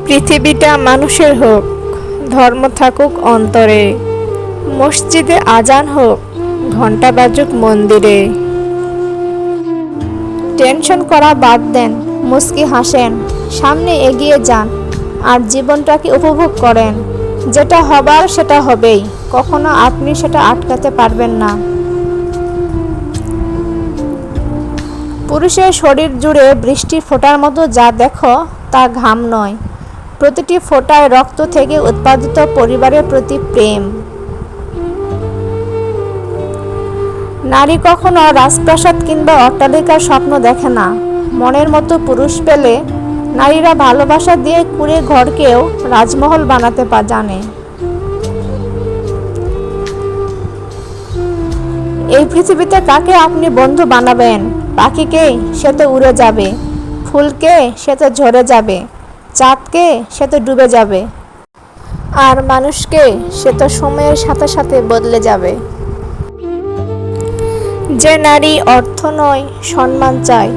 পৃথিবীটা মানুষের হোক, ধর্ম থাকুক অন্তরে, মসজিদে আজান হোক, ঘণ্টা বাজুক মন্দিরে। টেনশন করা বাদ দেন, মুচকি হাসেন, সামনে এগিয়ে যান আর জীবনটাকে উপভোগ করেন। যেটা হবার সেটা হবেই, কখনো আপনি সেটা আটকাতে পারবেন না। পুরুষের শরীর জুড়ে বৃষ্টি ফোঁটার মতো যা দেখো তা ঘাম নয়, প্রতিটি ফোঁটায় রক্ত থেকে উৎপাদিত পরিবারের প্রতি প্রেম। নারী কখনো রাজপ্রাসাদ কিংবা অট্টালিকার স্বপ্ন দেখে না, মনের মতো পুরুষ পেলে নারীরা ভালোবাসা দিয়ে কুঁড়ে ঘরকেও রাজমহল বানাতে জানে। এই পৃথিবীতে কাকে আপনি বন্ধু বানাবেন? পাখিকে? সে তো উড়ে যাবে। ফুলকে? সে তো ঝরে যাবে। চাঁদকে? সে তো ডুবে যাবে। আর মানুষকে? সে তো সময়ের সাথে সাথে বদলে যাবে। যে নারী অর্থ নয় সম্মান চায়,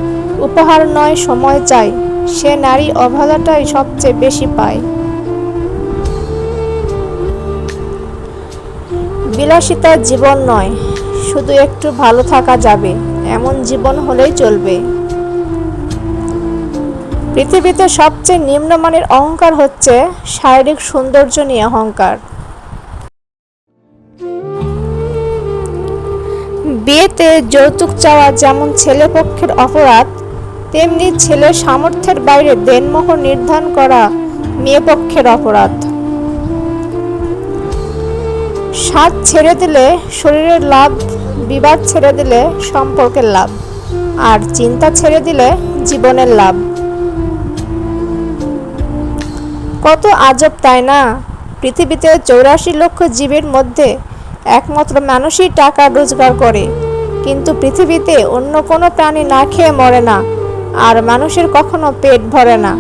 উপহার নয় সময় চায়, সে নারী অবহেলাটাই সবচেয়ে বেশি পায়। বিলাসিতার জীবন নয়, শুধু একটু ভালো থাকা যাবে এমন জীবন হলেই চলবে। পৃথিবীতে সবচেয়ে নিম্নমানের অহংকার হচ্ছে শারীরিক সৌন্দর্য নিয়ে অহংকার। বিয়েতে যৌতুক চাওয়া যেমন ছেলেপক্ষের অপরাধ, তেমনি ছেলের সামর্থ্যের বাইরে দেনমোহর নির্ধারণ করা মেয়েপক্ষের অপরাধ। স্বাদ ছেড়ে দিলে শরীরের লাভ, বিবাদ ছেড়ে দিলে সম্পর্কের লাভ, আর চিন্তা ছেড়ে দিলে জীবনের লাভ। কত আজব তাই না? পৃথিবীতে 84 লক্ষ জীবের মধ্যে একমাত্র মানুষই টাকা রোজগার করে, কিন্তু পৃথিবীতে অন্য কোনো প্রাণী না খেয়ে মরে না, আর মানুষের কখনো পেট ভরে না।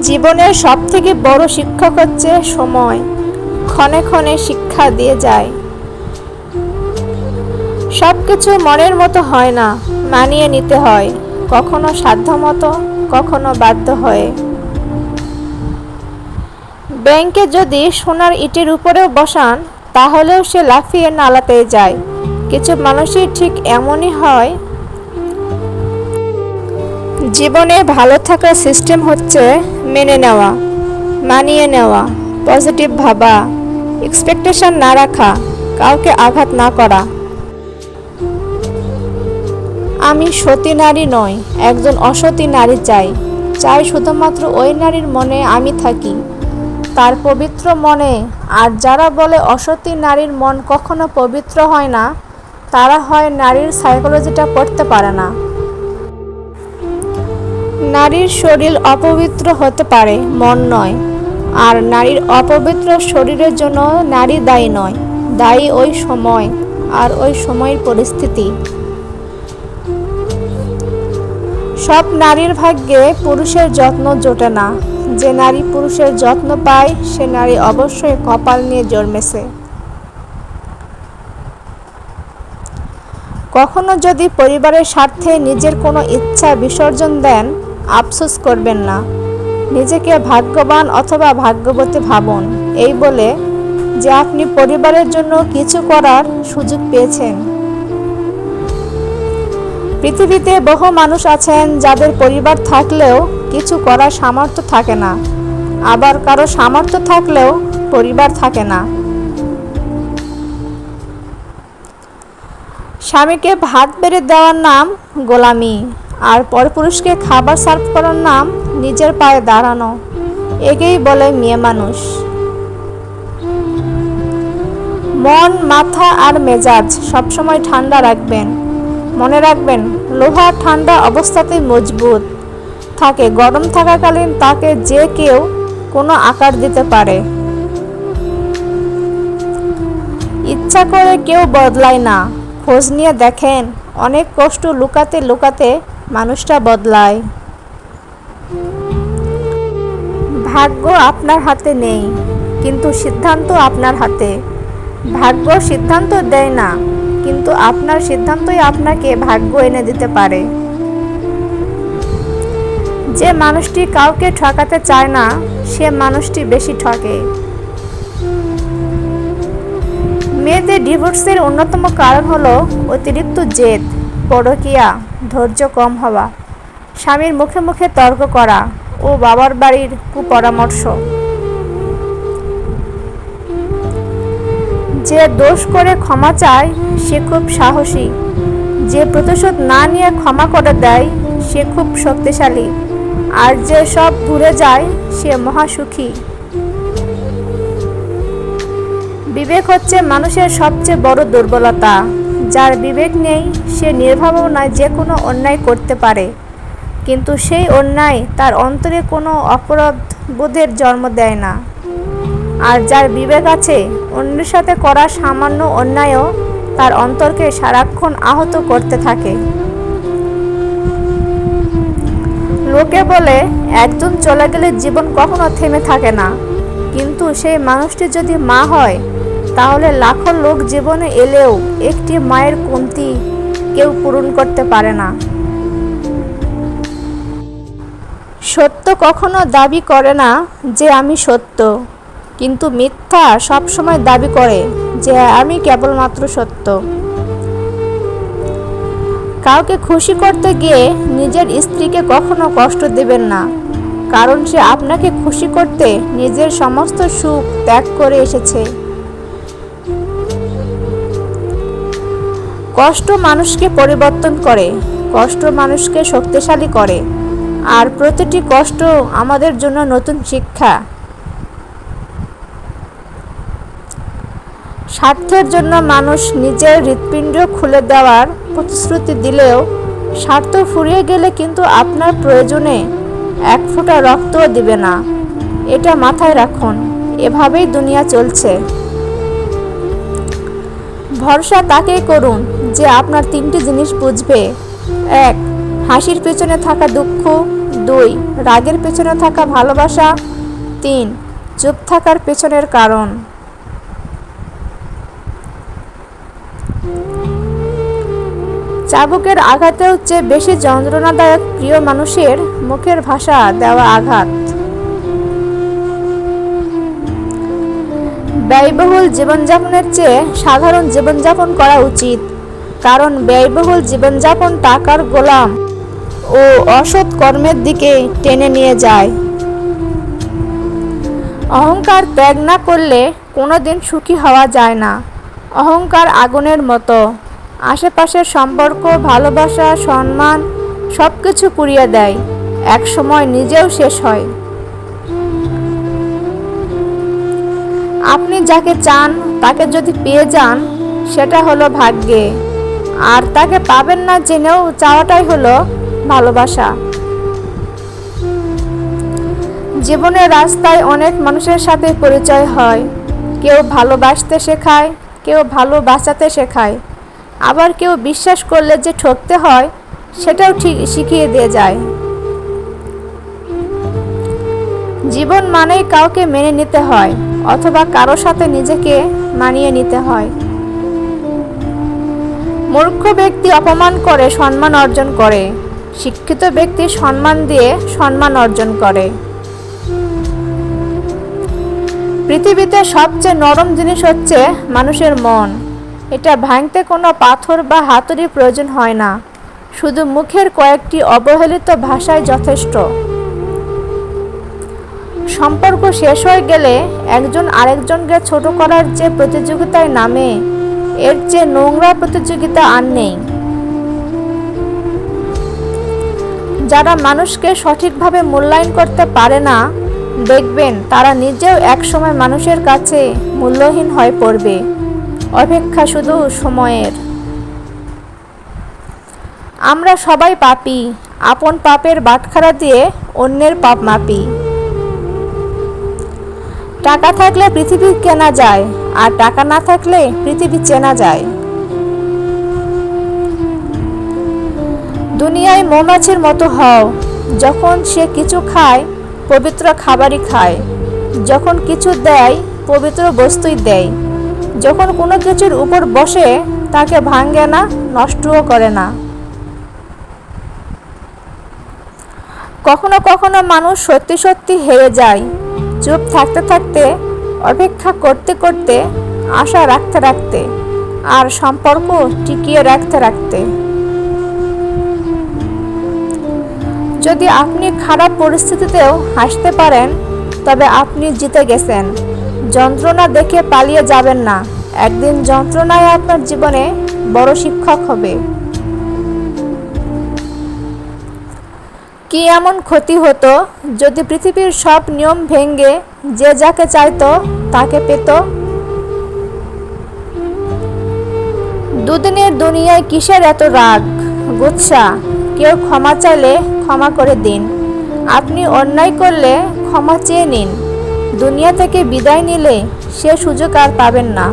জীবনের সবথেকে বড় শিক্ষক হচ্ছে সময়, ক্ষণে ক্ষণে শিক্ষা দিয়ে যায়। সবকিছু মনের মতো হয় না, মানিয়ে নিতে হয়, কখনো সাধ্যমতো, কখনো বাধ্য হয়ে। ব্যাংকে যদি সোনার ইটের উপরেও বসান, তাহলেও সে লাফিয়ে নালাতেই যায়। কিছু মানুষই ঠিক এমনই হয়। জীবনে ভালো থাকার সিস্টেম হচ্ছে মেনে নেওয়া, মানিয়ে নেওয়া, পজিটিভ ভাবা, এক্সপেকটেশন না রাখা, কাউকে আঘাত না করা। আমি সতী নারী নই, একজন অসতী নারী চাই। চাই শুধুমাত্র ওই নারীর মনে আমি থাকি, তার পবিত্র মনে। আর যারা বলে অসতী নারীর মন কখনো পবিত্র হয় না, তারা হয় নারীর সাইকোলজিটা পড়তে পারে না। নারীর শরীর অপবিত্র হতে পারে, মন নয়। আর নারীর অপবিত্র শরীরের জন্য নারী দায়ী নয়, দায়ী ওই সময় আর ওই সময়ের পরিস্থিতি। সব নারীর ভাগ্যে পুরুষের যত্ন জোটে না। যে নারী পুরুষের যত্ন পায়, সে নারী অবশ্যই কপাল নিয়ে জন্মেছে। কখনো যদি পরিবারের স্বার্থে নিজের কোনো ইচ্ছা বিসর্জন দেন, আফসোস করবেন না। নিজেকে ভাগ্যবান অথবা ভাগ্যবতী ভাবুন, এই বলে যে আপনি পরিবারের জন্য কিছু করার সুযোগ পেয়েছেন। পৃথিবীতে বহু মানুষ আছেন যাদের পরিবার থাকলেও কিছু করার সামর্থ্য থাকে না, আবার কারো সামর্থ্য থাকলেও পরিবার থাকে না। স্বামীকে ভাত বেড়ে দেওয়ার নাম গোলামি, আর পরপুরুষকে খাবার সার্ভ করার নাম নিজের পায়ে দাঁড়ানো। একেই বলে মেয়ে মানুষ। মন, মাথা আর মেজাজ সবসময় ঠান্ডা রাখবেন। মনে রাখবেন, লোহা ঠান্ডা অবস্থাতেই মজবুত থাকে, গরম থাকাকালীন তাকে যে কেউ কোনো আকার দিতে পারে। ইচ্ছা করে কেউ বদলায় না, খোঁজ নিয়ে দেখেন, অনেক কষ্ট লুকাতে লুকাতে মানুষটা বদলায়। ভাগ্য আপনার হাতে নেই, কিন্তু সিদ্ধান্ত আপনার হাতে। ভাগ্য সিদ্ধান্ত দেয় না, কিন্তু আপনার সিদ্ধান্তই আপনাকে ভাগ্য এনে দিতে পারে। যে মানুষটি কাউকে ঠকাতে চায় না, সে মানুষটি বেশি ঠকে। মেয়েদের ডিভোর্সের অন্যতম কারণ হলো অতিরিক্ত জেদ, পরকীয়া, ধৈর্য কম হওয়া, স্বামীর মুখে মুখে তর্ক করা ও বাবার বাড়ির কুপরামর্শ। যে দোষ করে ক্ষমা চায় সে খুব সাহসী, যে প্রতিশোধ না নিয়ে ক্ষমা করে দেয় সে খুব শক্তিশালী, আর যে সব ভুলে যায় সে মহাসুখী। বিবেক হচ্ছে মানুষের সবচেয়ে বড় দুর্বলতা। যার বিবেক নেই সে নির্ভাবনায় যে কোনো অন্যায় করতে পারে, কিন্তু সেই অন্যায় তার অন্তরে কোনো অপরাধ বোধের জন্ম দেয় না। আর যার বিবেক আছে, অন্যের সাথে করা সামান্য অন্যায়ও তার অন্তরকে সারাক্ষণ আহত করতে থাকে। লোকে বলে একজন চলে গেলে জীবন কখনো থেমে থাকে না, কিন্তু সেই মানুষটি যদি মা হয়, তাহলে লাখো লোক জীবনে এলেও একটি মায়ের কমতি কেউ পূরণ করতে পারে না। সত্য কখনো দাবি করে না যে আমি সত্য, কিন্তু মিথ্যা সবসময় দাবি করে যে আমি কেবলমাত্র সত্য। কাউকে খুশি করতে গিয়ে নিজের স্ত্রীকে কখনো কষ্ট দেবেন না, কারণ সে আপনাকে খুশি করতে নিজের সমস্ত সুখ ত্যাগ করে এসেছে। কষ্ট মানুষকে পরিবর্তন করে, কষ্ট মানুষকে শক্তিশালী করে, আর প্রতিটি কষ্ট আমাদের জন্য নতুন শিক্ষা। স্বার্থের জন্য মানুষ নিজের হৃৎপিণ্ড খুলে দেওয়ার প্রতিশ্রুতি দিলেও স্বার্থ ফুরিয়ে গেলে কিন্তু আপনার প্রয়োজনে এক ফোঁটা রক্তও দিবে না। এটা মাথায় রাখুন, এভাবেই দুনিয়া চলছে। ভরসা তাকেই করুন যে আপনার তিনটি জিনিস বুঝবে: 1. হাসির পেছনে থাকা দুঃখ, 2. রাগের পেছনে থাকা ভালোবাসা, 3. চুপ থাকার পেছনের কারণ। চাবুকের আঘাতেও চেয়ে বেশি যন্ত্রণাদায়ক প্রিয় মানুষের মুখের ভাষা দেওয়া আঘাত। ব্যয়বহুল জীবনযাপনের চেয়ে সাধারণ জীবনযাপন করা উচিত, কারণ ব্যয়বহুল জীবনযাপন টাকার গোলাম ও অসৎ কর্মের দিকে টেনে নিয়ে যায়। অহংকার ত্যাগ না করলে কোনোদিন সুখী হওয়া যায় না। অহংকার আগুনের মতো, আশেপাশের সম্পর্ক, ভালোবাসা, সম্মান সবকিছু পুড়িয়ে দেয়, এক সময় নিজেও শেষ হয়। আপনি যাকে চান তাকে যদি পেয়ে যান, সেটা হলো ভাগ্যে, আর তাকে পাবেন না জেনেও চাওয়াটাই হলো ভালোবাসা। জীবনের রাস্তায় অনেক মানুষের সাথে পরিচয় হয়। কেউ ভালোবাসতে শেখায়, কেউ ভালোবাসাতে শেখায়, আবার কেউ বিশ্বাস করলে যে ঠকতে হয় সেটাও ঠিক শিখিয়ে দিয়ে যায়। জীবন মানেই কাউকে মেনে নিতে হয়, অথবা কারো সাথে নিজেকে মানিয়ে নিতে হয়। মূর্খ ব্যক্তি অপমান করে সম্মান অর্জন করে, শিক্ষিত ব্যক্তি সম্মান দিয়ে সম্মান অর্জন করে। পৃথিবীতে সবচেয়ে নরম জিনিস হচ্ছে মানুষের মন। এটা ভাঙতে কোনো পাথর বা হাতুড়ি প্রয়োজন হয় না, শুধু মুখের কয়েকটি অবহেলিত ভাষাই যথেষ্ট। সম্পর্ক শেষ হয়ে গেলে একজন আরেকজনকে ছোট করার যে প্রতিযোগিতায় নামে, এর চেয়ে নোংরা প্রতিযোগিতা আর নেই। যারা মানুষকে সঠিকভাবে মূল্যায়ন করতে পারে না, দেখবেন তারা নিজেও একসময় মানুষের কাছে মূল্যহীন হয়ে পড়বে। অপেক্ষা শুধু সময়ের। আমরা সবাই পাপী, আপন পাপের বাটখারা দিয়ে অন্যের পাপ মাপি। টাকা থাকলে পৃথিবী কেনা যায়, আর টাকা না থাকলে পৃথিবী চেনা যায়। দুনিয়ায় মৌমাছির মতো হও, যখন সে কিছু খায় পবিত্র খাবারই খায়, যখন কিছু দেয় পবিত্র বস্তুই দেয়, যখন কোনো কিছুর উপর বসে তাকে ভাঙে না, নষ্টও করে না। কখনো কখনো মানুষ সত্যি সত্যি হেরে যায়, চুপ থাকতে থাকতে, অপেক্ষা করতে করতে, আশা রাখতে রাখতে, আর সম্পর্ক টিকিয়ে রাখতে রাখতে। যদি আপনি খারাপ পরিস্থিতিতেও হাসতে পারেন, তবে আপনি জিতে গেছেন। যন্ত্রণা দেখে পালিয়ে যাবেন না, একদিন যন্ত্রণাই আপনার জীবনে বড় শিক্ষক হবে। কি এমন ক্ষতি হতো যদি পৃথিবীর সব নিয়ম ভেঙে যে যাকে চাইতো তাকে পেত? দুদিনের দুনিয়ায় কিসের এত রাগ, গুচ্ছা? কেউ ক্ষমা চাইলে ক্ষমা করে দিন। আপনি অন্যায় করলে ক্ষমা চেয়ে নিন। দুনিয়া থেকে বিদায় নিলে সে সুযোগ আর পাবেন না।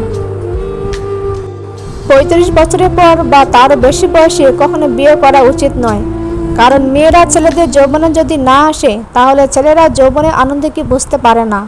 35 বছরের পর বা তারও বেশি বয়সে কখনো বিয়ে করা উচিত নয়, কারণ মেয়েরা ছেলেদের যৌবনে যদি না আসে, তাহলে ছেলেরা যৌবনের আনন্দ কি বুঝতে পারে না।